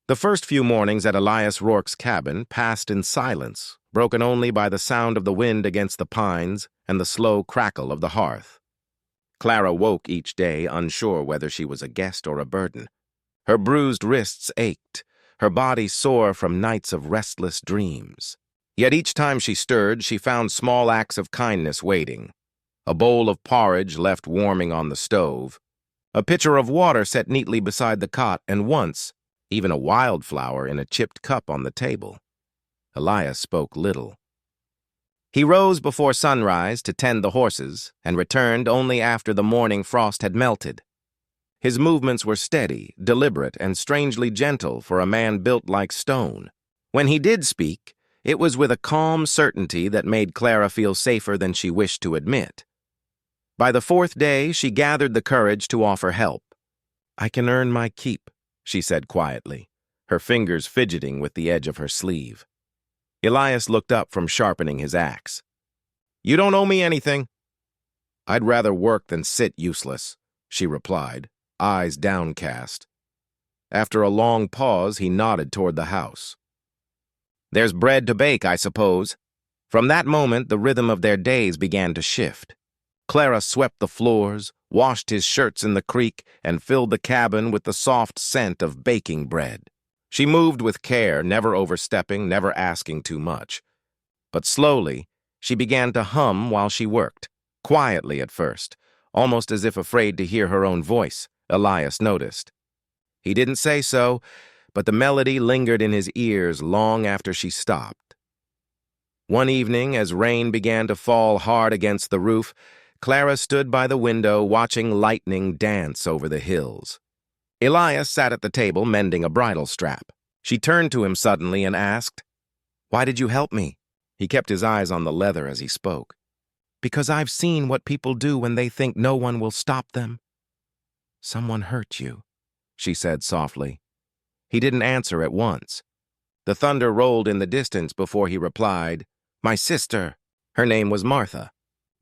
The first few mornings at Elias Rourke's cabin passed in silence, broken only by the sound of the wind against the pines and the slow crackle of the hearth. Clara woke each day unsure whether she was a guest or a burden. Her bruised wrists ached, her body sore from nights of restless dreams. Yet each time she stirred, she found small acts of kindness waiting. A bowl of porridge left warming on the stove, a pitcher of water set neatly beside the cot, and once, even a wildflower in a chipped cup on the table. Elias spoke little. He rose before sunrise to tend the horses and returned only after the morning frost had melted. His movements were steady, deliberate, and strangely gentle for a man built like stone. When he did speak, it was with a calm certainty that made Clara feel safer than she wished to admit. By the fourth day, she gathered the courage to offer help. "I can earn my keep," she said quietly, her fingers fidgeting with the edge of her sleeve. Elias looked up from sharpening his axe. "You don't owe me anything." "I'd rather work than sit useless," she replied, eyes downcast. After a long pause, he nodded toward the house. "There's bread to bake, I suppose." From that moment, the rhythm of their days began to shift. Clara swept the floors, washed his shirts in the creek, and filled the cabin with the soft scent of baking bread. She moved with care, never overstepping, never asking too much. But slowly, she began to hum while she worked, quietly at first, almost as if afraid to hear her own voice, Elias noticed. He didn't say so, but the melody lingered in his ears long after she stopped. One evening, as rain began to fall hard against the roof, Clara stood by the window watching lightning dance over the hills. Elias sat at the table mending a bridle strap. She turned to him suddenly and asked, "Why did you help me?" He kept his eyes on the leather as he spoke. "Because I've seen what people do when they think no one will stop them." "Someone hurt you," she said softly. He didn't answer at once. The thunder rolled in the distance before he replied, "My sister." Her name was Martha.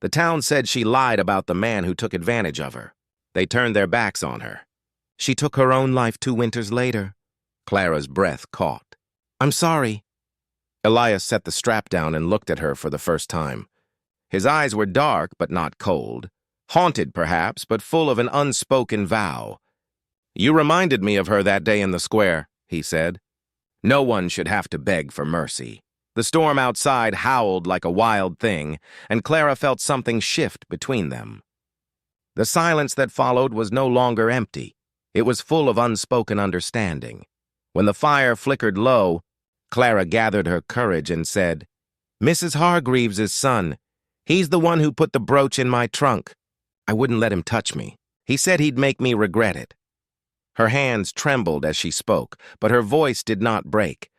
The town said she lied about the man who took advantage of her. They turned their backs on her. "She took her own life 2 winters later." Clara's breath caught. "I'm sorry." Elias set the strap down and looked at her for the first time. His eyes were dark but not cold, haunted perhaps, but full of an unspoken vow. "You reminded me of her that day in the square," he said. No one should have to beg for mercy. The storm outside howled like a wild thing, and Clara felt something shift between them. The silence that followed was no longer empty. It was full of unspoken understanding. When the fire flickered low, Clara gathered her courage and said, "Mrs. Hargreaves' son. He's the one who put the brooch in my trunk. I wouldn't let him touch me. He said he'd make me regret it." Her hands trembled as she spoke, but her voice did not break.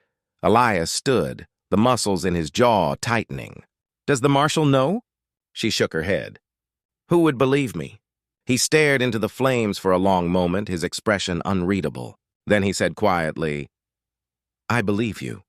Elias stood, the muscles in his jaw tightening. "Does the marshal know?" She shook her head. "Who would believe me?" He stared into the flames for a long moment, his expression unreadable. Then he said quietly, "I believe you."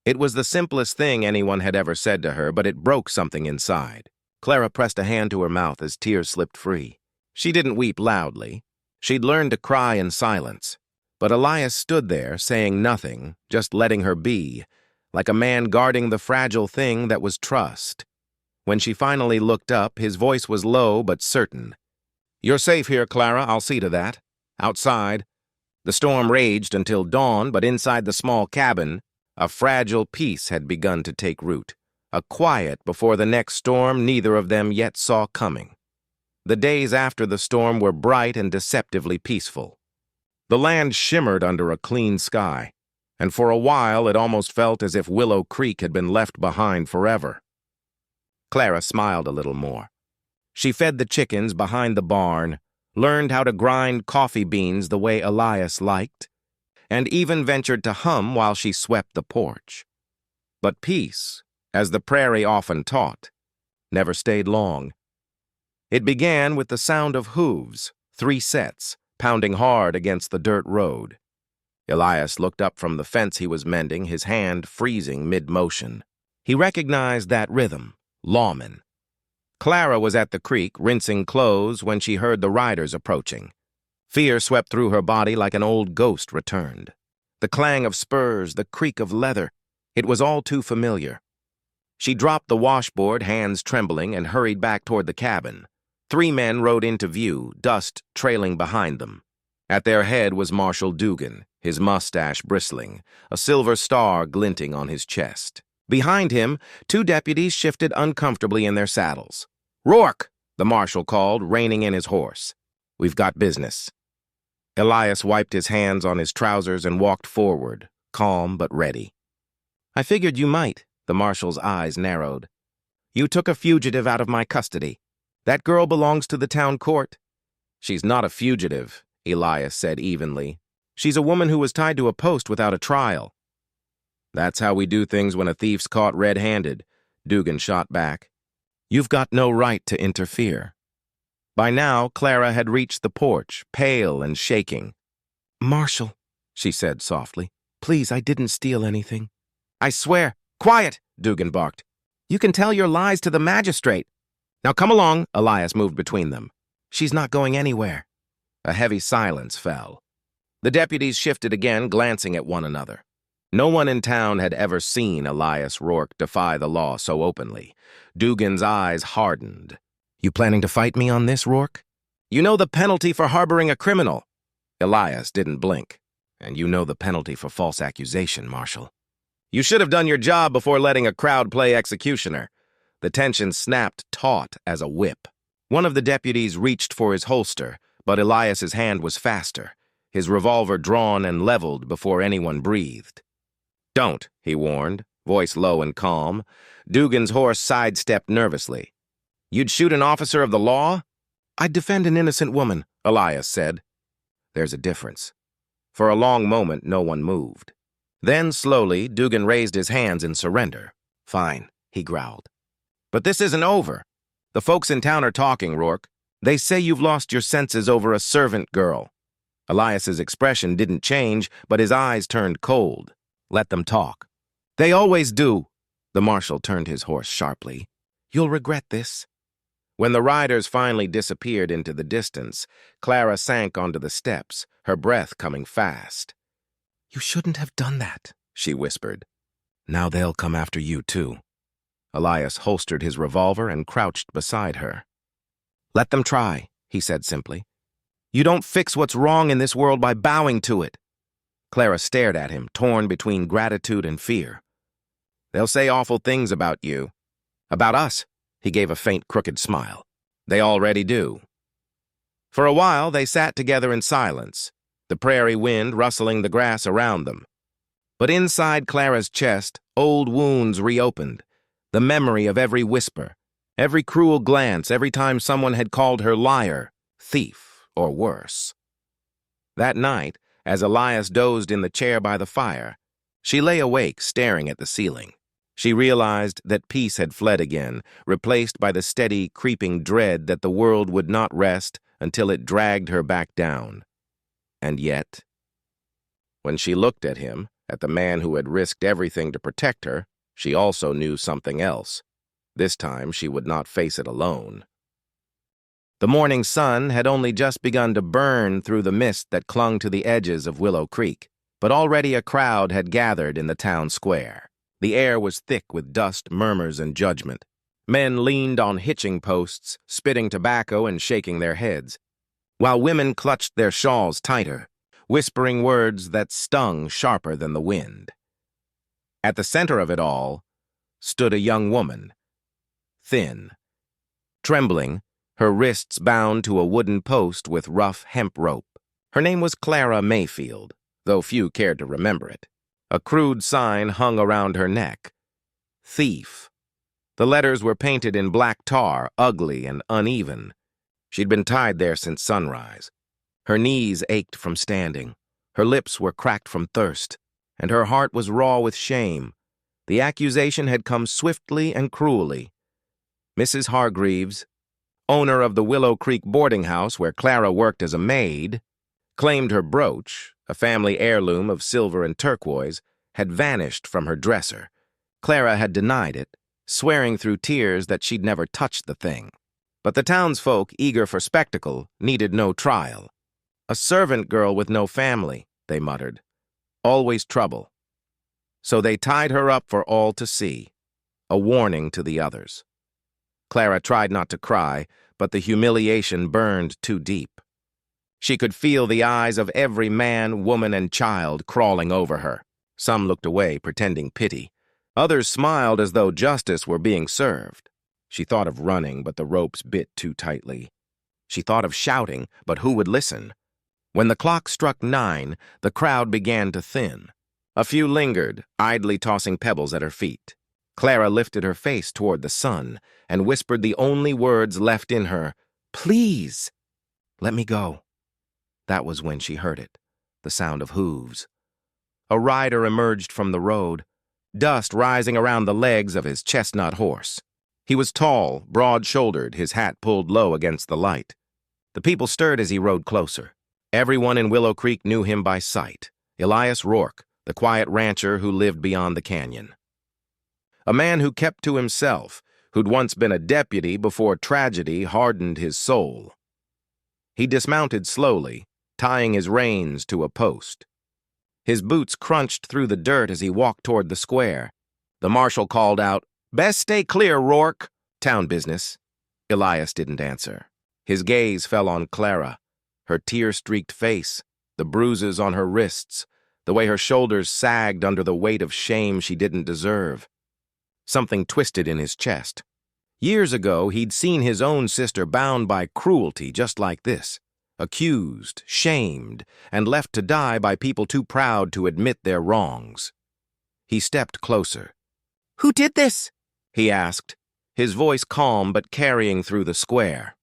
It was the simplest thing anyone had ever said to her, but it broke something inside. Clara pressed a hand to her mouth as tears slipped free. She didn't weep loudly. She'd learned to cry in silence. But Elias stood there, saying nothing, just letting her be, like a man guarding the fragile thing that was trust. When she finally looked up, his voice was low but certain. "You're safe here, Clara, I'll see to that. Outside." The storm raged until dawn, but inside the small cabin, a fragile peace had begun to take root, a quiet before the next storm neither of them yet saw coming. The days after the storm were bright and deceptively peaceful. The land shimmered under a clean sky, and for a while it almost felt as if Willow Creek had been left behind forever. Clara smiled a little more. She fed the chickens behind the barn, learned how to grind coffee beans the way Elias liked, and even ventured to hum while she swept the porch. But peace, as the prairie often taught, never stayed long. It began with the sound of hooves, 3 sets, pounding hard against the dirt road. Elias looked up from the fence he was mending, his hand freezing mid-motion. He recognized that rhythm, lawman. Clara was at the creek, rinsing clothes, when she heard the riders approaching. Fear swept through her body like an old ghost returned. The clang of spurs, the creak of leather. It was all too familiar. She dropped the washboard, hands trembling, and hurried back toward the cabin. 3 men rode into view, dust trailing behind them. At their head was Marshal Dugan, his mustache bristling, a silver star glinting on his chest. Behind him, 2 deputies shifted uncomfortably in their saddles. "Rourke!" the marshal called, reining in his horse. "We've got business." Elias wiped his hands on his trousers and walked forward, calm but ready. "I figured you might." The marshal's eyes narrowed. "You took a fugitive out of my custody. That girl belongs to the town court." "She's not a fugitive," Elias said evenly. "She's a woman who was tied to a post without a trial." "That's how we do things when a thief's caught red-handed," Dugan shot back. "You've got no right to interfere." By now, Clara had reached the porch, pale and shaking. "Marshal," she said softly, "please, I didn't steal anything." "I swear—" "Quiet!" Dugan barked. "You can tell your lies to the magistrate." "Now come along," Elias moved between them. "She's not going anywhere." A heavy silence fell. The deputies shifted again, glancing at one another. No one in town had ever seen Elias Rourke defy the law so openly. Dugan's eyes hardened. "You planning to fight me on this, Rourke?" "You know the penalty for harboring a criminal." Elias didn't blink. "And you know the penalty for false accusation, Marshal." "You should have done your job before letting a crowd play executioner." The tension snapped taut as a whip. One of the deputies reached for his holster, but Elias's hand was faster, his revolver drawn and leveled before anyone breathed. "Don't," he warned, voice low and calm. Dugan's horse sidestepped nervously. "You'd shoot an officer of the law?" "I'd defend an innocent woman," Elias said. "There's a difference." For a long moment, no one moved. Then, slowly, Dugan raised his hands in surrender. "Fine," he growled. "But this isn't over. The folks in town are talking, Rourke. They say you've lost your senses over a servant girl." Elias's expression didn't change, but his eyes turned cold. "Let them talk." "They always do." The marshal turned his horse sharply. "You'll regret this." When the riders finally disappeared into the distance, Clara sank onto the steps, her breath coming fast. "You shouldn't have done that," she whispered. "Now they'll come after you, too." Elias holstered his revolver and crouched beside her. "Let them try," he said simply. "You don't fix what's wrong in this world by bowing to it." Clara stared at him, torn between gratitude and fear. "They'll say awful things about you." "About us?" He gave a faint, crooked smile. "They already do." For a while, they sat together in silence, the prairie wind rustling the grass around them. But inside Clara's chest, old wounds reopened, the memory of every whisper, every cruel glance, every time someone had called her liar, thief, or worse. That night, as Elias dozed in the chair by the fire, she lay awake, staring at the ceiling. She realized that peace had fled again, replaced by the steady, creeping dread that the world would not rest until it dragged her back down. And yet, when she looked at him, at the man who had risked everything to protect her, she also knew something else. This time she would not face it alone. The morning sun had only just begun to burn through the mist that clung to the edges of Willow Creek, but already a crowd had gathered in the town square. The air was thick with dust, murmurs, and judgment. Men leaned on hitching posts, spitting tobacco and shaking their heads, while women clutched their shawls tighter, whispering words that stung sharper than the wind. At the center of it all stood a young woman, thin, trembling, her wrists bound to a wooden post with rough hemp rope. Her name was Clara Mayfield, though few cared to remember it. A crude sign hung around her neck. Thief. The letters were painted in black tar, ugly and uneven. She'd been tied there since sunrise. Her knees ached from standing. Her lips were cracked from thirst, and her heart was raw with shame. The accusation had come swiftly and cruelly. Mrs. Hargreaves, owner of the Willow Creek boarding house where Clara worked as a maid, claimed her brooch, a family heirloom of silver and turquoise, had vanished from her dresser. Clara had denied it, swearing through tears that she'd never touched the thing. But the townsfolk, eager for spectacle, needed no trial. A servant girl with no family, they muttered. Always trouble. So they tied her up for all to see, a warning to the others. Clara tried not to cry, but the humiliation burned too deep. She could feel the eyes of every man, woman, and child crawling over her. Some looked away, pretending pity. Others smiled as though justice were being served. She thought of running, but the ropes bit too tightly. She thought of shouting, but who would listen? When the clock struck 9, the crowd began to thin. A few lingered, idly tossing pebbles at her feet. Clara lifted her face toward the sun and whispered the only words left in her, "Please, let me go." That was when she heard it, the sound of hooves. A rider emerged from the road, dust rising around the legs of his chestnut horse. He was tall, broad-shouldered, his hat pulled low against the light. The people stirred as he rode closer. Everyone in Willow Creek knew him by sight, Elias Rourke, the quiet rancher who lived beyond the canyon. A man who kept to himself, who'd once been a deputy before tragedy hardened his soul. He dismounted slowly, tying his reins to a post. His boots crunched through the dirt as he walked toward the square. The marshal called out, "Best stay clear, Rourke." "Town business." Elias didn't answer. His gaze fell on Clara, her tear-streaked face, the bruises on her wrists, the way her shoulders sagged under the weight of shame she didn't deserve. Something twisted in his chest. Years ago, he'd seen his own sister bound by cruelty just like this, accused, shamed, and left to die by people too proud to admit their wrongs. He stepped closer. "Who did this?" he asked, his voice calm but carrying through the square.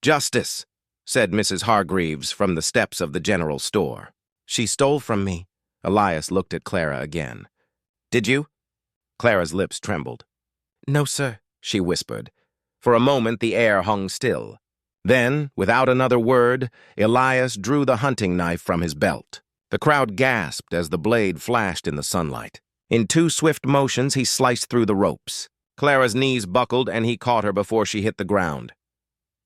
"Justice," said Mrs. Hargreaves from the steps of the general store. "She stole from me." Elias looked at Clara again. "Did you?" Clara's lips trembled. "No, sir," she whispered. For a moment the air hung still. Then, without another word, Elias drew the hunting knife from his belt. The crowd gasped as the blade flashed in the sunlight. In 2 swift motions, he sliced through the ropes. Clara's knees buckled, and he caught her before she hit the ground.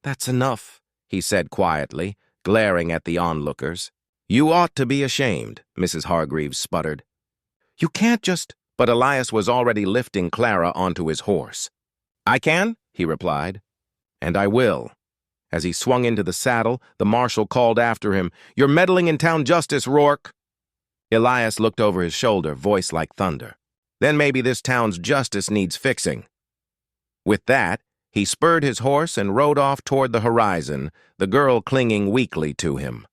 "That's enough," he said quietly, glaring at the onlookers. "You ought to be ashamed," Mrs. Hargreaves sputtered. "You can't just—" But Elias was already lifting Clara onto his horse. "I can," he replied, "and I will." As he swung into the saddle, the marshal called after him, "You're meddling in town justice, Rourke." Elias looked over his shoulder, voice like thunder. "Then maybe this town's justice needs fixing." With that, he spurred his horse and rode off toward the horizon, the girl clinging weakly to him.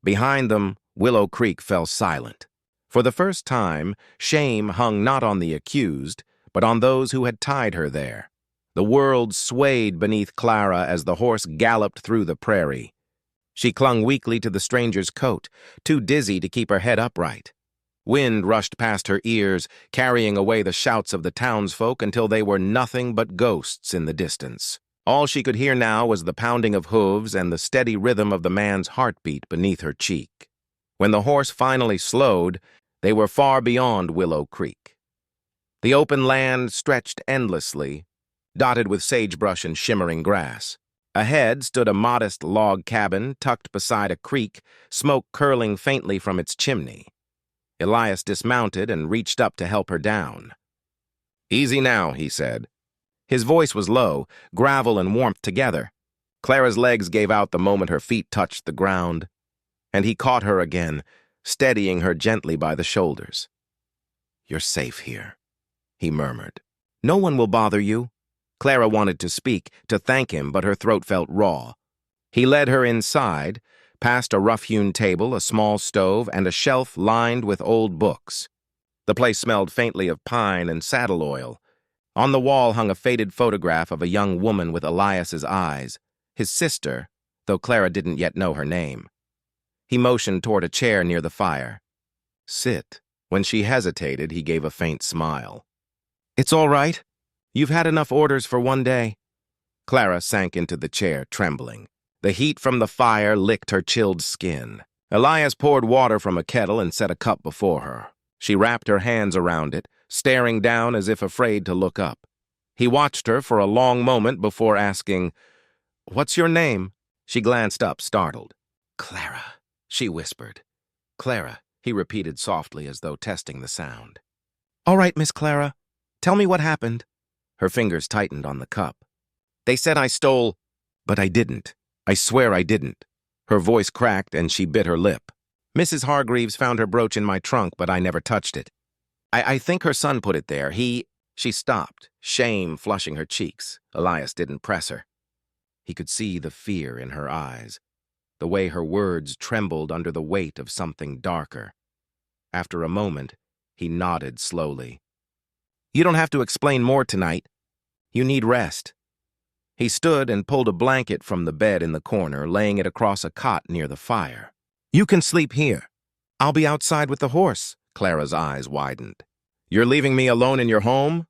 Behind them, Willow Creek fell silent. For the first time, shame hung not on the accused, but on those who had tied her there. The world swayed beneath Clara as the horse galloped through the prairie. She clung weakly to the stranger's coat, too dizzy to keep her head upright. Wind rushed past her ears, carrying away the shouts of the townsfolk until they were nothing but ghosts in the distance. All she could hear now was the pounding of hooves and the steady rhythm of the man's heartbeat beneath her cheek. When the horse finally slowed, they were far beyond Willow Creek. The open land stretched endlessly, dotted with sagebrush and shimmering grass. Ahead stood a modest log cabin tucked beside a creek, smoke curling faintly from its chimney. Elias dismounted and reached up to help her down. "Easy now," he said. His voice was low, gravel and warmth together. Clara's legs gave out the moment her feet touched the ground, and he caught her again, steadying her gently by the shoulders. "You're safe here," he murmured. "No one will bother you." Clara wanted to speak, to thank him, but her throat felt raw. He led her inside, past a rough-hewn table, a small stove, and a shelf lined with old books. The place smelled faintly of pine and saddle oil. On the wall hung a faded photograph of a young woman with Elias's eyes, his sister, though Clara didn't yet know her name. He motioned toward a chair near the fire. "Sit." When she hesitated, he gave a faint smile. "It's all right. You've had enough orders for one day." Clara sank into the chair, trembling. The heat from the fire licked her chilled skin. Elias poured water from a kettle and set a cup before her. She wrapped her hands around it, staring down as if afraid to look up. He watched her for a long moment before asking, "What's your name?" She glanced up, startled. "Clara," she whispered. "Clara, he repeated softly as though testing the sound. All right, Miss Clara, tell me what happened. Her fingers tightened on the cup. They said I stole, but I didn't. I swear I didn't. Her voice cracked and she bit her lip. Mrs. Hargreaves found her brooch in my trunk, but I never touched it. I think her son put it there. She stopped, shame flushing her cheeks. Elias didn't press her. He could see the fear in her eyes, the way her words trembled under the weight of something darker. After a moment, he nodded slowly. You don't have to explain more tonight. You need rest. He stood and pulled a blanket from the bed in the corner, laying it across a cot near the fire. You can sleep here. I'll be outside with the horse. Clara's eyes widened. You're leaving me alone in your home?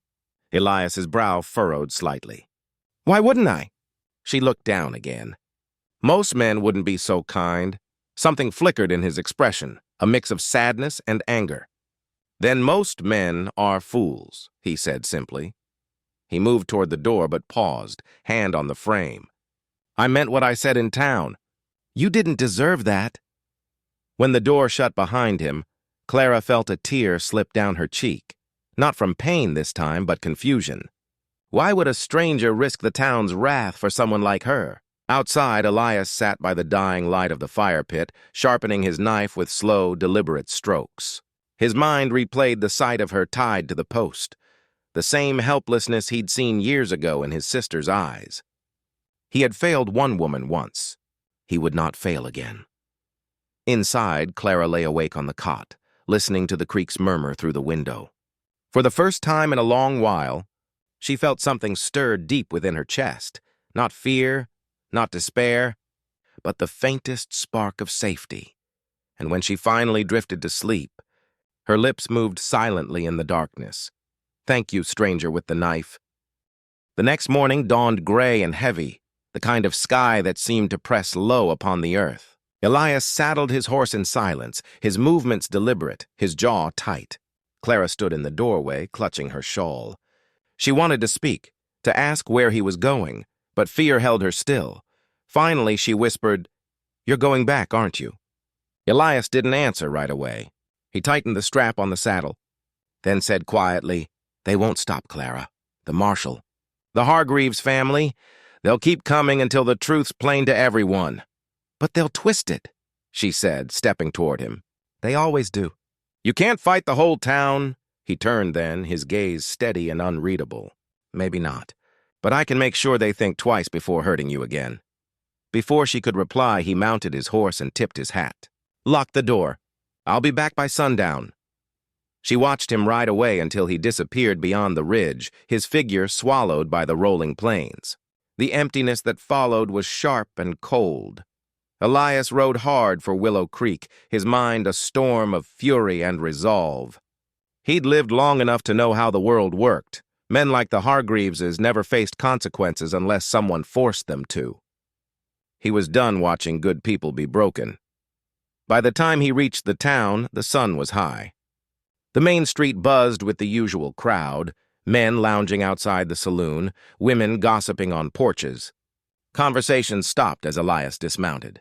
Elias's brow furrowed slightly. Why wouldn't I? She looked down again. Most men wouldn't be so kind. Something flickered in his expression, a mix of sadness and anger. Then most men are fools, he said simply. He moved toward the door but paused, hand on the frame. I meant what I said in town. You didn't deserve that. When the door shut behind him, Clara felt a tear slip down her cheek. Not from pain this time, but confusion. Why would a stranger risk the town's wrath for someone like her? Outside, Elias sat by the dying light of the fire pit, sharpening his knife with slow, deliberate strokes. His mind replayed the sight of her tied to the post, the same helplessness he'd seen years ago in his sister's eyes. He had failed one woman once. He would not fail again. Inside, Clara lay awake on the cot, listening to the creek's murmur through the window. For the first time in a long while, she felt something stirred deep within her chest. Not fear, not despair, but the faintest spark of safety. And when she finally drifted to sleep, her lips moved silently in the darkness. Thank you, stranger with the knife. The next morning dawned gray and heavy, the kind of sky that seemed to press low upon the earth. Elias saddled his horse in silence, his movements deliberate, his jaw tight. Clara stood in the doorway, clutching her shawl. She wanted to speak, to ask where he was going, but fear held her still. Finally, she whispered, You're going back, aren't you? Elias didn't answer right away. He tightened the strap on the saddle, then said quietly, They won't stop, Clara. The marshal. The Hargreaves family. They'll keep coming until the truth's plain to everyone. But they'll twist it, she said, stepping toward him. They always do. You can't fight the whole town. He turned then, his gaze steady and unreadable. Maybe not. But I can make sure they think twice before hurting you again. Before she could reply, he mounted his horse and tipped his hat. Lock the door. I'll be back by sundown. She watched him ride away until he disappeared beyond the ridge, his figure swallowed by the rolling plains. The emptiness that followed was sharp and cold. Elias rode hard for Willow Creek, his mind a storm of fury and resolve. He'd lived long enough to know how the world worked. Men like the Hargreaveses never faced consequences unless someone forced them to. He was done watching good people be broken. By the time he reached the town, the sun was high. The main street buzzed with the usual crowd, men lounging outside the saloon, women gossiping on porches. Conversation stopped as Elias dismounted.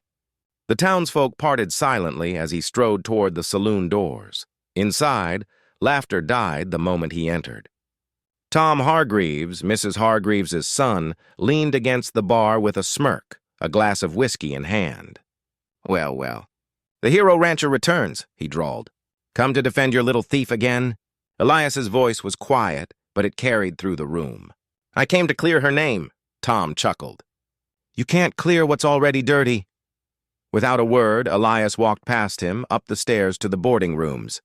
The townsfolk parted silently as he strode toward the saloon doors. Inside, laughter died the moment he entered. Tom Hargreaves, Mrs. Hargreaves' son, leaned against the bar with a smirk, a glass of whiskey in hand. Well, well. The hero rancher returns, he drawled. Come to defend your little thief again? Elias's voice was quiet, but it carried through the room. I came to clear her name, Tom chuckled. You can't clear what's already dirty. Without a word, Elias walked past him, up the stairs to the boarding rooms.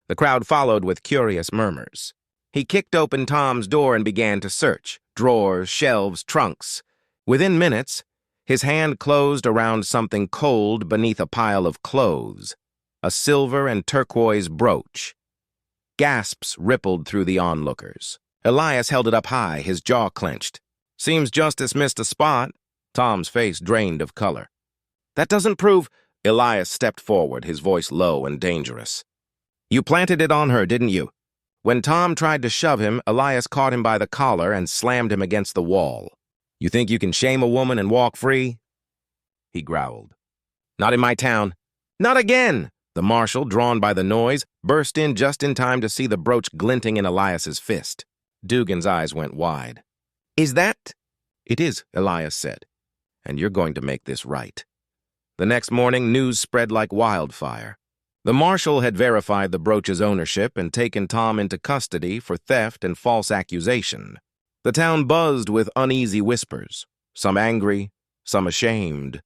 The crowd followed with curious murmurs. He kicked open Tom's door and began to search. Drawers, shelves, trunks. Within minutes, his hand closed around something cold beneath a pile of clothes. A silver and turquoise brooch. Gasps rippled through the onlookers. Elias held it up high, his jaw clenched. Seems justice missed a spot. Tom's face drained of color. That doesn't prove... Elias stepped forward, his voice low and dangerous. You planted it on her, didn't you? When Tom tried to shove him, Elias caught him by the collar and slammed him against the wall. You think you can shame a woman and walk free? He growled. Not in my town. Not again! The marshal, drawn by the noise, burst in just in time to see the brooch glinting in Elias's fist. Dugan's eyes went wide. "Is that—" "It is," Elias said, "and you're going to make this right." The next morning, news spread like wildfire. The marshal had verified the brooch's ownership and taken Tom into custody for theft and false accusation. The town buzzed with uneasy whispers, some angry, some ashamed.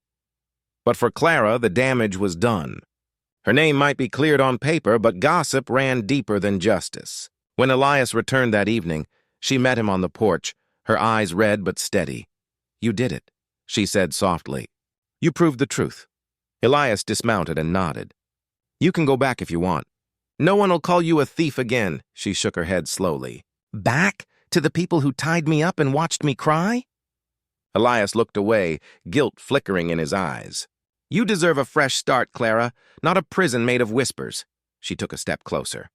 But for Clara, the damage was done. Her name might be cleared on paper, but gossip ran deeper than justice. When Elias returned that evening, she met him on the porch, her eyes red but steady. "You did it," she said softly. "You proved the truth." Elias dismounted and nodded. "You can go back if you want. No one will call you a thief again," she shook her head slowly. "Back? To the people who tied me up and watched me cry?" Elias looked away, guilt flickering in his eyes. "You deserve a fresh start, Clara, not a prison made of whispers." She took a step closer.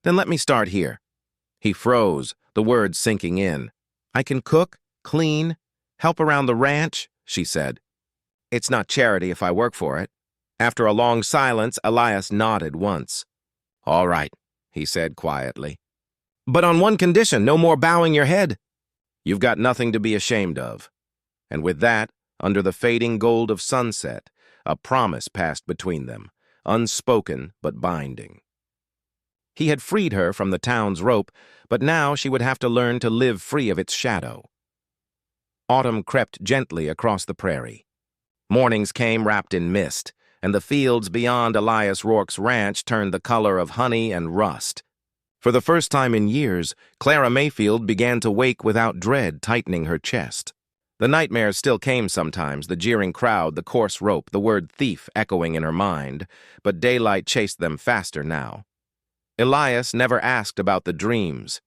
"Then let me start here." He froze, the words sinking in. "I can cook, clean, help around the ranch," she said. "It's not charity if I work for it." After a long silence, Elias nodded once. "All right," he said quietly. "But on one condition, no more bowing your head." "You've got nothing to be ashamed of." And with that, under the fading gold of sunset, a promise passed between them, unspoken but binding. He had freed her from the town's rope, but now she would have to learn to live free of its shadow. Autumn crept gently across the prairie. Mornings came wrapped in mist, and the fields beyond Elias Rourke's ranch turned the color of honey and rust. For the first time in years, Clara Mayfield began to wake without dread tightening her chest. The nightmares still came sometimes, the jeering crowd, the coarse rope, the word thief echoing in her mind, but daylight chased them faster now. Elias never asked about the dreams.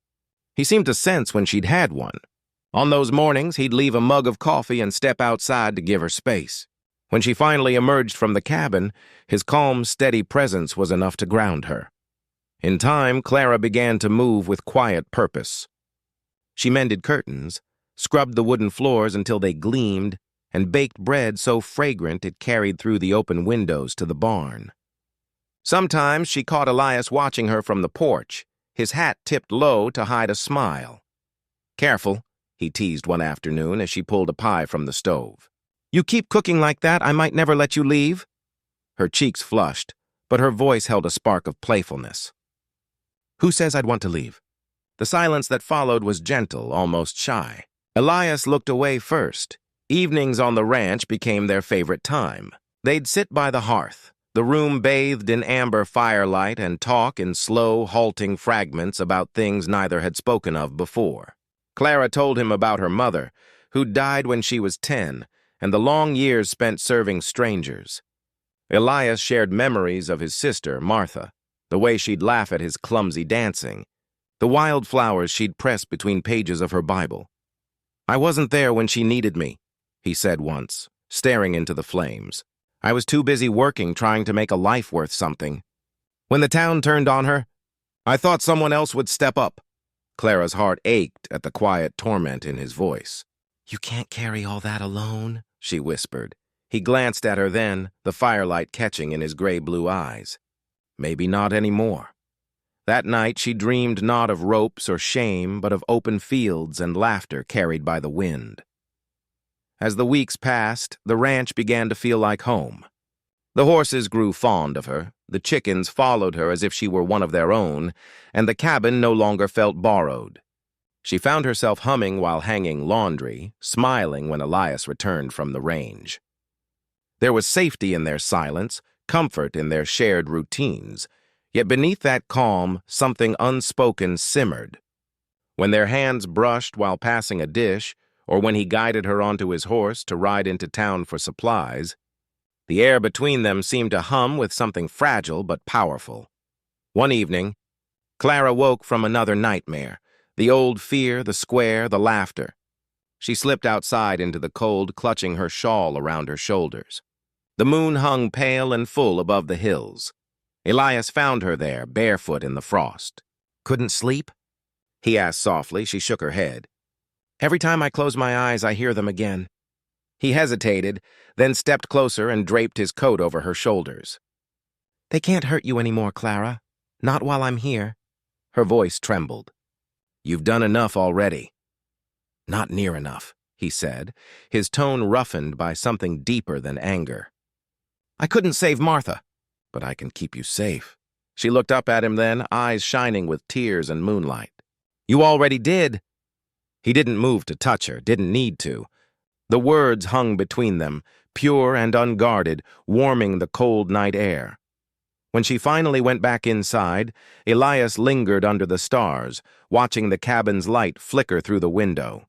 He seemed to sense when she'd had one. On those mornings, he'd leave a mug of coffee and step outside to give her space. When she finally emerged from the cabin, his calm, steady presence was enough to ground her. In time, Clara began to move with quiet purpose. She mended curtains, scrubbed the wooden floors until they gleamed, and baked bread so fragrant it carried through the open windows to the barn. Sometimes she caught Elias watching her from the porch, his hat tipped low to hide a smile. "Careful," he teased one afternoon as she pulled a pie from the stove. "You keep cooking like that, I might never let you leave." Her cheeks flushed, but her voice held a spark of playfulness. "Who says I'd want to leave?" The silence that followed was gentle, almost shy. Elias looked away first. Evenings on the ranch became their favorite time. They'd sit by the hearth, the room bathed in amber firelight, and talk in slow, halting fragments about things neither had spoken of before. Clara told him about her mother, who died when she was 10, and the long years spent serving strangers. Elias shared memories of his sister, Martha, the way she'd laugh at his clumsy dancing, the wildflowers she'd press between pages of her Bible. "I wasn't there when she needed me," he said once, staring into the flames. "I was too busy working, trying to make a life worth something. When the town turned on her, I thought someone else would step up." Clara's heart ached at the quiet torment in his voice. "You can't carry all that alone," she whispered. He glanced at her then, the firelight catching in his gray-blue eyes. Maybe not anymore. That night she dreamed not of ropes or shame, but of open fields and laughter carried by the wind. As the weeks passed, the ranch began to feel like home. The horses grew fond of her, the chickens followed her as if she were one of their own, and the cabin no longer felt borrowed. She found herself humming while hanging laundry, smiling when Elias returned from the range. There was safety in their silence, comfort in their shared routines, yet beneath that calm, something unspoken simmered. When their hands brushed while passing a dish, or when he guided her onto his horse to ride into town for supplies, the air between them seemed to hum with something fragile but powerful. One evening, Clara woke from another nightmare, the old fear, the square, the laughter. She slipped outside into the cold, clutching her shawl around her shoulders. The moon hung pale and full above the hills. Elias found her there, barefoot in the frost. "Couldn't sleep?" he asked softly. She shook her head. "Every time I close my eyes, I hear them again." He hesitated, then stepped closer and draped his coat over her shoulders. They can't hurt you anymore, Clara. Not while I'm here. Her voice trembled. You've done enough already. Not near enough, he said, his tone roughened by something deeper than anger. I couldn't save Martha, but I can keep you safe. She looked up at him then, eyes shining with tears and moonlight. You already did. He didn't move to touch her, didn't need to. The words hung between them, pure and unguarded, warming the cold night air. When she finally went back inside, Elias lingered under the stars, watching the cabin's light flicker through the window.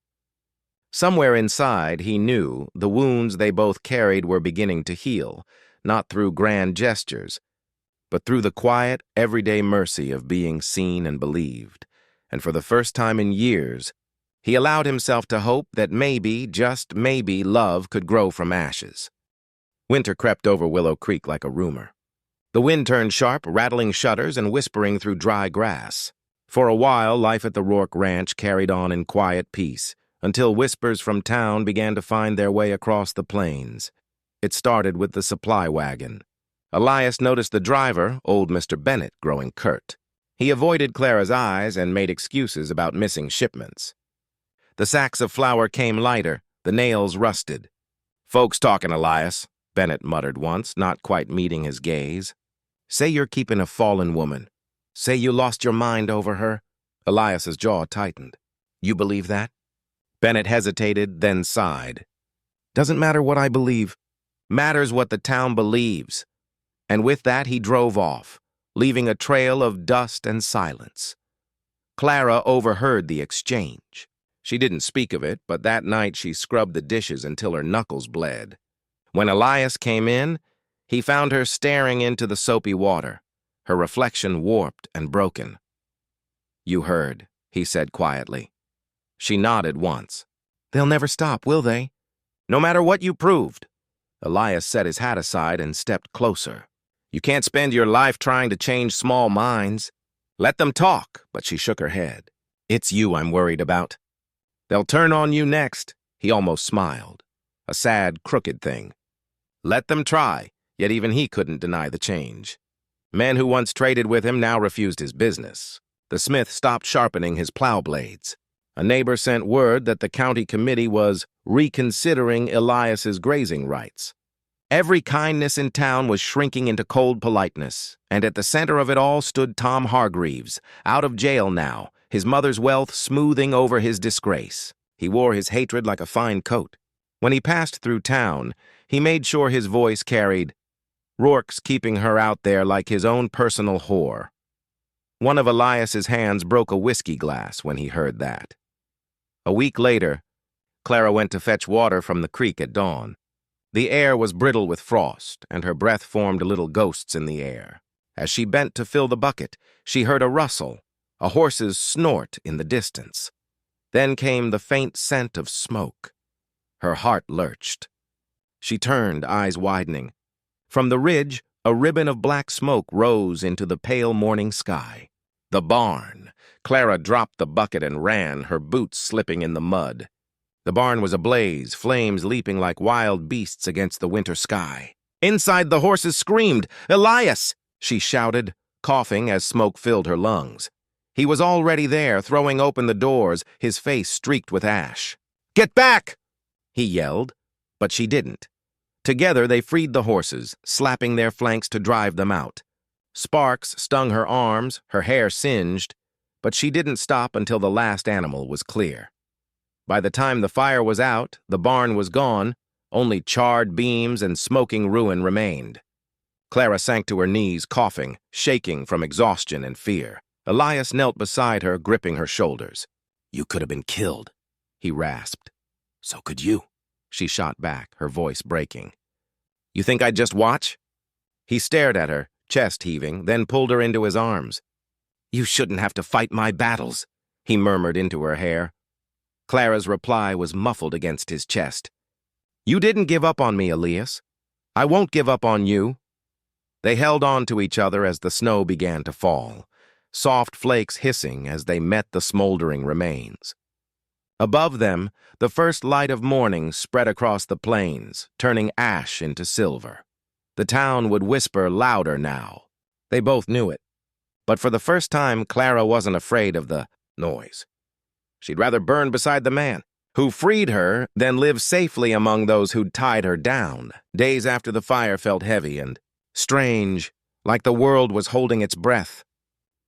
Somewhere inside, he knew, the wounds they both carried were beginning to heal, not through grand gestures, but through the quiet, everyday mercy of being seen and believed. And for the first time in years, he allowed himself to hope that maybe, just maybe, love could grow from ashes. Winter crept over Willow Creek like a rumor. The wind turned sharp, rattling shutters and whispering through dry grass. For a while, life at the Rourke Ranch carried on in quiet peace, until whispers from town began to find their way across the plains. It started with the supply wagon. Elias noticed the driver, old Mr. Bennett, growing curt. He avoided Clara's eyes and made excuses about missing shipments. The sacks of flour came lighter, the nails rusted. Folks talking, Elias, Bennett muttered once, not quite meeting his gaze. Say you're keeping a fallen woman. Say you lost your mind over her. Elias's jaw tightened. You believe that? Bennett hesitated, then sighed. Doesn't matter what I believe. Matters what the town believes. And with that he drove off, leaving a trail of dust and silence. Clara overheard the exchange. She didn't speak of it, but that night she scrubbed the dishes until her knuckles bled. When Elias came in, he found her staring into the soapy water, her reflection warped and broken. You heard, he said quietly. She nodded once. They'll never stop, will they? No matter what you proved. Elias set his hat aside and stepped closer. You can't spend your life trying to change small minds. Let them talk, but she shook her head. It's you I'm worried about. They'll turn on you next. He almost smiled. A sad, crooked thing. Let them try, yet even he couldn't deny the change. Men who once traded with him now refused his business. The smith stopped sharpening his plow blades. A neighbor sent word that the county committee was reconsidering Elias's grazing rights. Every kindness in town was shrinking into cold politeness, and at the center of it all stood Tom Hargreaves, out of jail now, his mother's wealth smoothing over his disgrace. He wore his hatred like a fine coat. When he passed through town, he made sure his voice carried, Rourke's keeping her out there like his own personal whore. One of Elias's hands broke a whiskey glass when he heard that. A week later, Clara went to fetch water from the creek at dawn. The air was brittle with frost, and her breath formed little ghosts in the air. As she bent to fill the bucket, she heard a rustle, a horse's snort in the distance. Then came the faint scent of smoke. Her heart lurched. She turned, eyes widening. From the ridge, a ribbon of black smoke rose into the pale morning sky. The barn. Clara dropped the bucket and ran, her boots slipping in the mud. The barn was ablaze, flames leaping like wild beasts against the winter sky. Inside, the horses screamed, "Elias!" she shouted, coughing as smoke filled her lungs. He was already there, throwing open the doors, his face streaked with ash. "Get back!" he yelled, but she didn't. Together they freed the horses, slapping their flanks to drive them out. Sparks stung her arms, her hair singed, but she didn't stop until the last animal was clear. By the time the fire was out, the barn was gone, only charred beams and smoking ruin remained. Clara sank to her knees, coughing, shaking from exhaustion and fear. Elias knelt beside her, gripping her shoulders. "You could have been killed," he rasped. "So could you," she shot back, her voice breaking. "You think I'd just watch?" He stared at her, chest heaving, then pulled her into his arms. "You shouldn't have to fight my battles," he murmured into her hair. Clara's reply was muffled against his chest. "You didn't give up on me, Elias. I won't give up on you." They held on to each other as the snow began to fall, soft flakes hissing as they met the smoldering remains. Above them, the first light of morning spread across the plains, turning ash into silver. The town would whisper louder now, They both knew it. But for the first time, Clara wasn't afraid of the noise. She'd rather burn beside the man who freed her than live safely among those who'd tied her down. Days after the fire felt heavy and strange, like the world was holding its breath.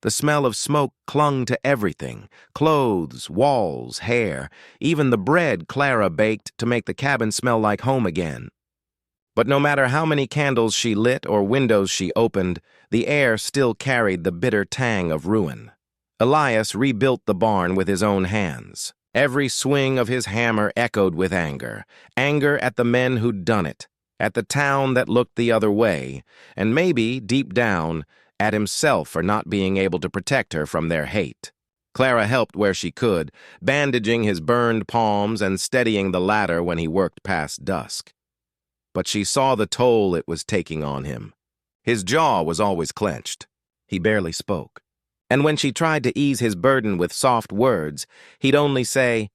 The smell of smoke clung to everything: clothes, walls, hair, even the bread Clara baked to make the cabin smell like home again. But no matter how many candles she lit or windows she opened, the air still carried the bitter tang of ruin. Elias rebuilt the barn with his own hands. Every swing of his hammer echoed with anger. Anger at the men who'd done it, at the town that looked the other way, and maybe, deep down, at himself for not being able to protect her from their hate. Clara helped where she could, bandaging his burned palms and steadying the ladder when he worked past dusk. But she saw the toll it was taking on him. His jaw was always clenched. He barely spoke. And when she tried to ease his burden with soft words, he'd only say,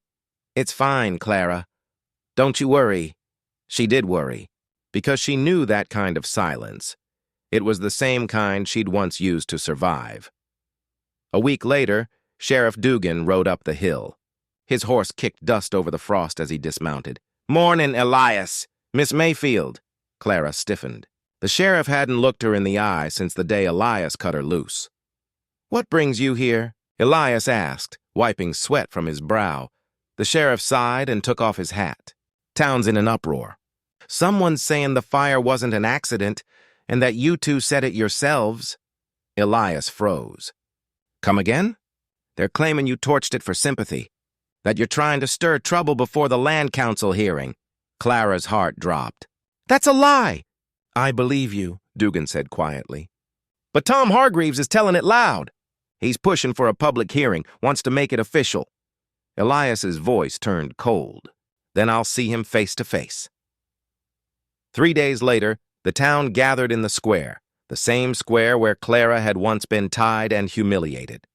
"It's fine, Clara. Don't you worry." She did worry, because she knew that kind of silence. It was the same kind she'd once used to survive. A week later, Sheriff Dugan rode up the hill. His horse kicked dust over the frost as he dismounted. "Mornin', Elias. Miss Mayfield." Clara stiffened. The sheriff hadn't looked her in the eye since the day Elias cut her loose. "What brings you here?" Elias asked, wiping sweat from his brow. The sheriff sighed and took off his hat. "Town's in an uproar. Someone's saying the fire wasn't an accident, and that you two set it yourselves." Elias froze. "Come again?" "They're claiming you torched it for sympathy, that you're trying to stir trouble before the land council hearing." Clara's heart dropped. "That's a lie." "I believe you," Dugan said quietly. "But Tom Hargreaves is telling it loud. He's pushing for a public hearing, wants to make it official." Elias's voice turned cold. "Then I'll see him face to face." 3 days later, the town gathered in the square, the same square where Clara had once been tied and humiliated.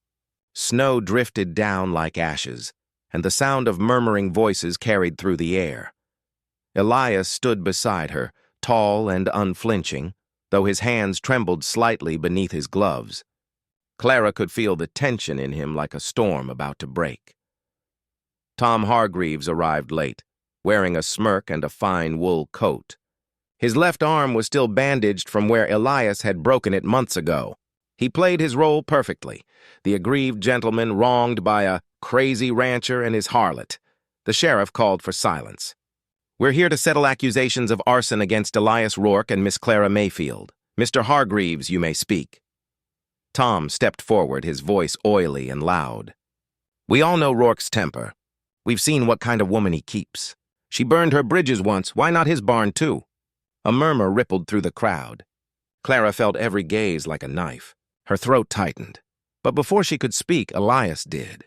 Snow drifted down like ashes, and the sound of murmuring voices carried through the air. Elias stood beside her, tall and unflinching, though his hands trembled slightly beneath his gloves. Clara could feel the tension in him like a storm about to break. Tom Hargreaves arrived late, wearing a smirk and a fine wool coat. His left arm was still bandaged from where Elias had broken it months ago. He played his role perfectly, the aggrieved gentleman wronged by a crazy rancher and his harlot. The sheriff called for silence. "We're here to settle accusations of arson against Elias Rourke and Miss Clara Mayfield. Mr. Hargreaves, you may speak." Tom stepped forward, his voice oily and loud. "We all know Rourke's temper. We've seen what kind of woman he keeps. She burned her bridges once, why not his barn too?" A murmur rippled through the crowd. Clara felt every gaze like a knife. Her throat tightened. But before she could speak, Elias did.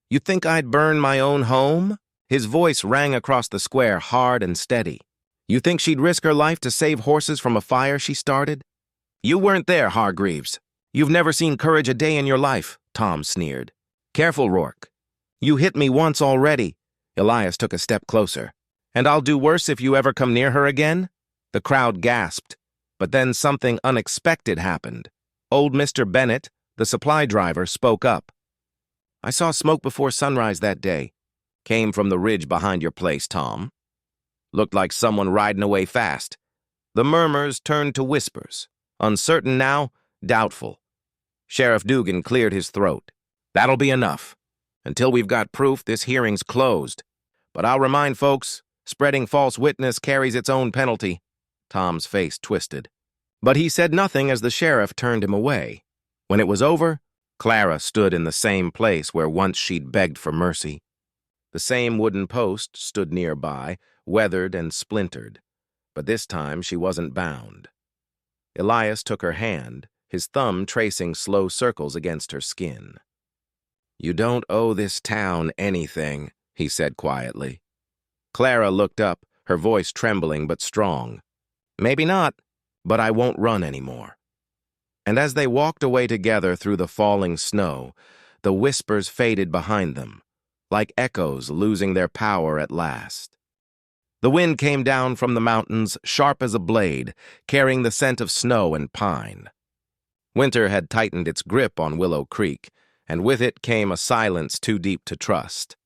"You think I'd burn my own home?" His voice rang across the square, hard and steady. "You think she'd risk her life to save horses from a fire she started?" "You weren't there, Hargreaves. You've never seen courage a day in your life," Tom sneered. "Careful, Rourke. You hit me once already." Elias took a step closer. "And I'll do worse if you ever come near her again?" The crowd gasped, but then something unexpected happened. Old Mr. Bennett, the supply driver, spoke up. "I saw smoke before sunrise that day. Came from the ridge behind your place, Tom. Looked like someone riding away fast." The murmurs turned to whispers. Uncertain now, doubtful. Sheriff Dugan cleared his throat. "That'll be enough. Until we've got proof, this hearing's closed. But I'll remind folks, spreading false witness carries its own penalty." Tom's face twisted. But he said nothing as the sheriff turned him away. When it was over, Clara stood in the same place where once she'd begged for mercy. The same wooden post stood nearby, weathered and splintered. But this time she wasn't bound. Elias took her hand, his thumb tracing slow circles against her skin. "You don't owe this town anything," he said quietly. Clara looked up, her voice trembling but strong. "Maybe not, but I won't run anymore." And as they walked away together through the falling snow, the whispers faded behind them, like echoes losing their power at last. The wind came down from the mountains, sharp as a blade, carrying the scent of snow and pine. Winter had tightened its grip on Willow Creek, and with it came a silence too deep to trust.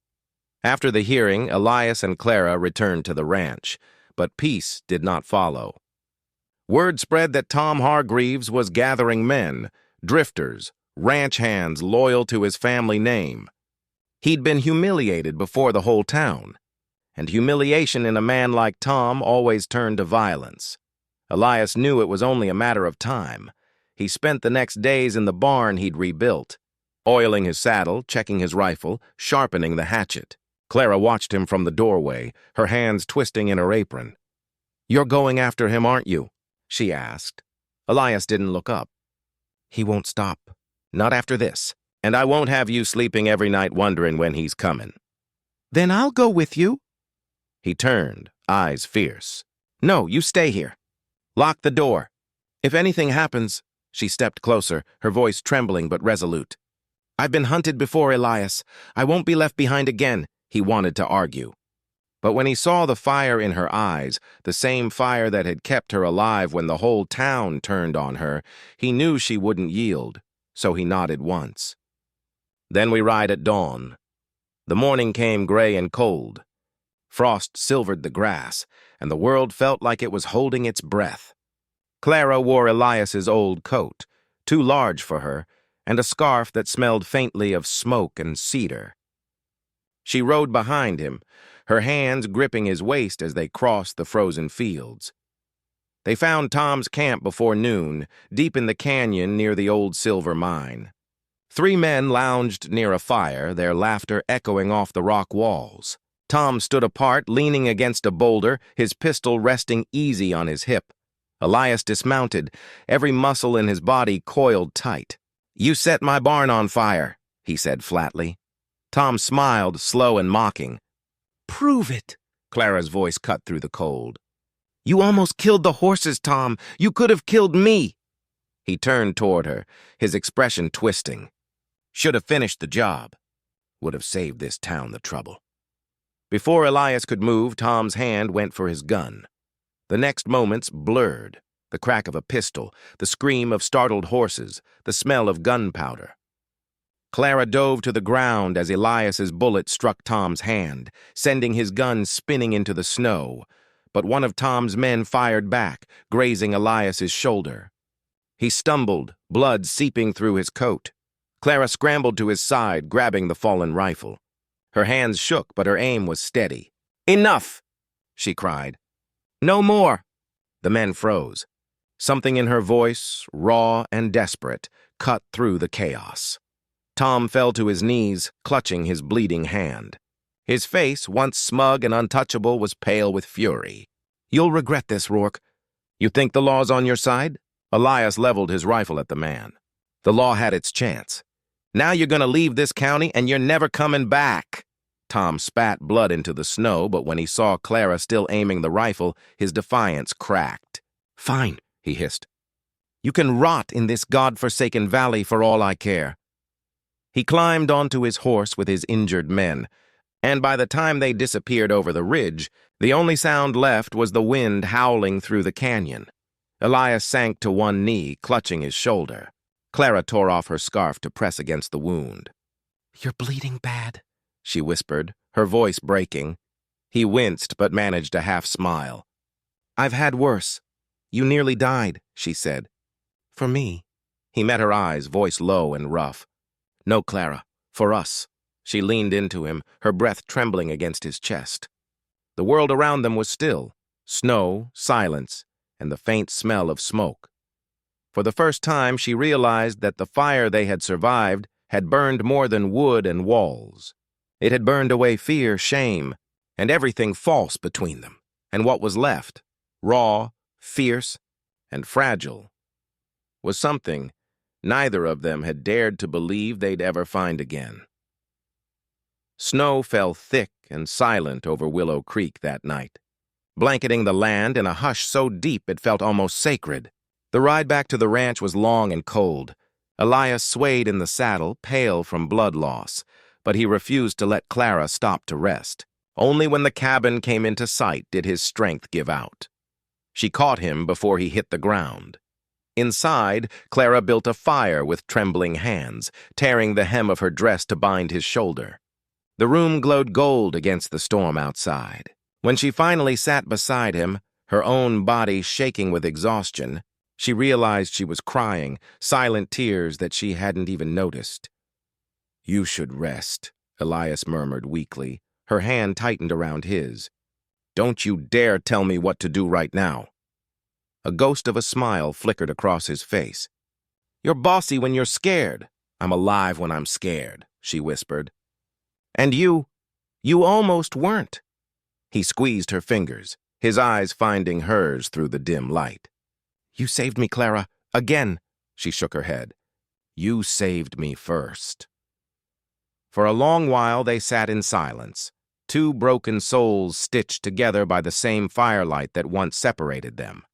After the hearing, Elias and Clara returned to the ranch, but peace did not follow. Word spread that Tom Hargreaves was gathering men, drifters, ranch hands loyal to his family name. He'd been humiliated before the whole town, and humiliation in a man like Tom always turned to violence. Elias knew it was only a matter of time. He spent the next days in the barn he'd rebuilt, oiling his saddle, checking his rifle, sharpening the hatchet. Clara watched him from the doorway, her hands twisting in her apron. "You're going after him, aren't you?" she asked. Elias didn't look up. "He won't stop. Not after this. And I won't have you sleeping every night wondering when he's coming." "Then I'll go with you." He turned, eyes fierce. "No, you stay here. Lock the door. If anything happens—" She stepped closer, her voice trembling but resolute. "I've been hunted before, Elias. I won't be left behind again," he wanted to argue. But when he saw the fire in her eyes, the same fire that had kept her alive when the whole town turned on her, he knew she wouldn't yield, so he nodded once. Then we ride at dawn. The morning came gray and cold. Frost silvered the grass, and the world felt like it was holding its breath. Clara wore Elias's old coat, too large for her, and a scarf that smelled faintly of smoke and cedar. She rode behind him, her hands gripping his waist as they crossed the frozen fields. They found Tom's camp before noon, deep in the canyon near the old silver mine. 3 men lounged near a fire, their laughter echoing off the rock walls. Tom stood apart, leaning against a boulder, his pistol resting easy on his hip. Elias dismounted, every muscle in his body coiled tight. "You set my barn on fire," he said flatly. Tom smiled, slow and mocking. "Prove it," Clara's voice cut through the cold. "You almost killed the horses, Tom. You could have killed me." He turned toward her, his expression twisting. "Should have finished the job. Would have saved this town the trouble." Before Elias could move, Tom's hand went for his gun. The next moments blurred, the crack of a pistol, the scream of startled horses, the smell of gunpowder. Clara dove to the ground as Elias's bullet struck Tom's hand, sending his gun spinning into the snow. But one of Tom's men fired back, grazing Elias's shoulder. He stumbled, blood seeping through his coat. Clara scrambled to his side, grabbing the fallen rifle. Her hands shook, but her aim was steady. "Enough!" she cried. "No more!" The men froze. Something in her voice, raw and desperate, cut through the chaos. Tom fell to his knees, clutching his bleeding hand. His face, once smug and untouchable, was pale with fury. "You'll regret this, Rourke. You think the law's on your side?" Elias leveled his rifle at the man. "The law had its chance. Now you're gonna leave this county and you're never coming back." Tom spat blood into the snow, but when he saw Clara still aiming the rifle, his defiance cracked. "Fine," he hissed. "You can rot in this God-forsaken valley for all I care." He climbed onto his horse with his injured men, and by the time they disappeared over the ridge, the only sound left was the wind howling through the canyon. Elias sank to one knee, clutching his shoulder. Clara tore off her scarf to press against the wound. "You're bleeding bad," she whispered, her voice breaking. He winced but managed a half-smile. "I've had worse. You nearly died," she said. "For me." He met her eyes, voice low and rough. "No, Clara, for us." She leaned into him, her breath trembling against his chest. The world around them was still, snow, silence, and the faint smell of smoke. For the first time, she realized that the fire they had survived had burned more than wood and walls. It had burned away fear, shame, and everything false between them. And what was left, raw, fierce, and fragile, was something neither of them had dared to believe they'd ever find again. Snow fell thick and silent over Willow Creek that night, blanketing the land in a hush so deep it felt almost sacred. The ride back to the ranch was long and cold. Elias swayed in the saddle, pale from blood loss, but he refused to let Clara stop to rest. Only when the cabin came into sight did his strength give out. She caught him before he hit the ground. Inside, Clara built a fire with trembling hands, tearing the hem of her dress to bind his shoulder. The room glowed gold against the storm outside. When she finally sat beside him, her own body shaking with exhaustion, she realized she was crying, silent tears that she hadn't even noticed. "You should rest," Elias murmured weakly. Her hand tightened around his. "Don't you dare tell me what to do right now." A ghost of a smile flickered across his face. "You're bossy when you're scared." "I'm alive when I'm scared," she whispered. "And you almost weren't." He squeezed her fingers, his eyes finding hers through the dim light. "You saved me, Clara, again." She shook her head. "You saved me first." For a long while they sat in silence, two broken souls stitched together by the same firelight that once separated them.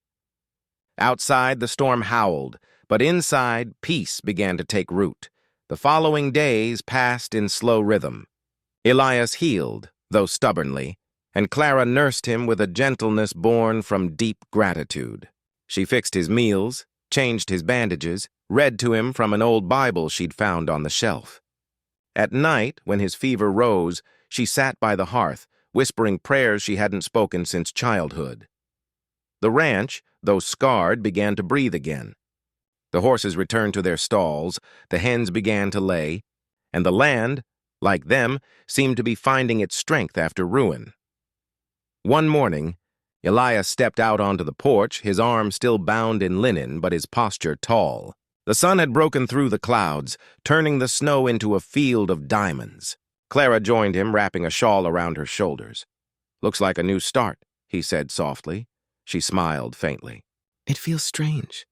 Outside, the storm howled, but inside, peace began to take root. The following days passed in slow rhythm. Elias healed, though stubbornly, and Clara nursed him with a gentleness born from deep gratitude. She fixed his meals, changed his bandages, read to him from an old Bible she'd found on the shelf. At night, when his fever rose, she sat by the hearth, whispering prayers she hadn't spoken since childhood. The ranch, though scarred, began to breathe again. The horses returned to their stalls, the hens began to lay, and the land, like them, seemed to be finding its strength after ruin. One morning, Elias stepped out onto the porch, his arm still bound in linen, but his posture tall. The sun had broken through the clouds, turning the snow into a field of diamonds. Clara joined him, wrapping a shawl around her shoulders. "Looks like a new start," he said softly. She smiled faintly. "It feels strange.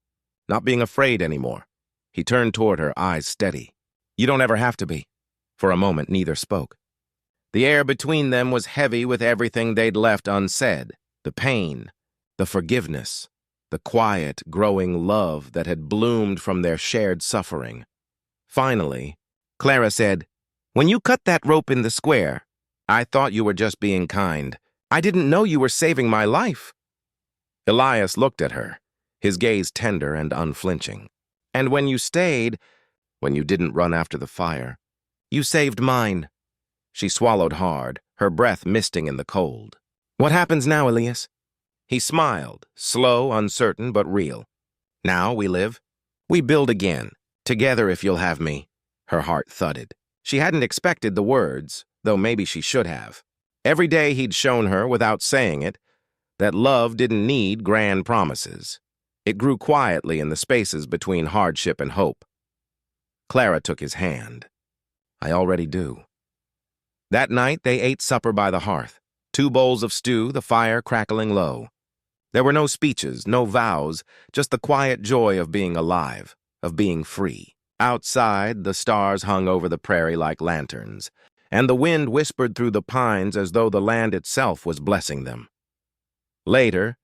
Not being afraid anymore." He turned toward her, eyes steady. "You don't ever have to be." For a moment, neither spoke. The air between them was heavy with everything they'd left unsaid. The pain, the forgiveness, the quiet, growing love that had bloomed from their shared suffering. Finally, Clara said, "When you cut that rope in the square, I thought you were just being kind. I didn't know you were saving my life." Elias looked at her, his gaze tender and unflinching. "And when you stayed, when you didn't run after the fire, you saved mine." She swallowed hard, her breath misting in the cold. "What happens now, Elias?" He smiled, slow, uncertain, but real. "Now we live. We build again. Together if you'll have me." Her heart thudded. She hadn't expected the words, though maybe she should have. Every day he'd shown her, without saying it, that love didn't need grand promises. It grew quietly in the spaces between hardship and hope. Clara took his hand. "I already do." That night they ate supper by the hearth, 2 bowls of stew, the fire crackling low. There were no speeches, no vows, just the quiet joy of being alive, of being free. Outside, the stars hung over the prairie like lanterns, and the wind whispered through the pines as though the land itself was blessing them. Later,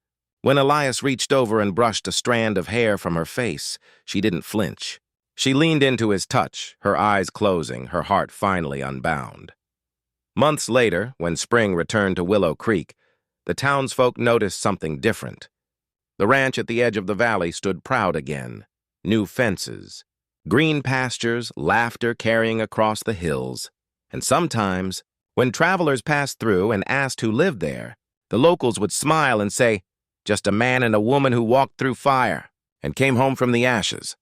when Elias reached over and brushed a strand of hair from her face, she didn't flinch. She leaned into his touch, her eyes closing, her heart finally unbound. Months later, when spring returned to Willow Creek, the townsfolk noticed something different. The ranch at the edge of the valley stood proud again. New fences, green pastures, laughter carrying across the hills. And sometimes, when travelers passed through and asked who lived there, the locals would smile and say, "Just a man and a woman who walked through fire and came home from the ashes."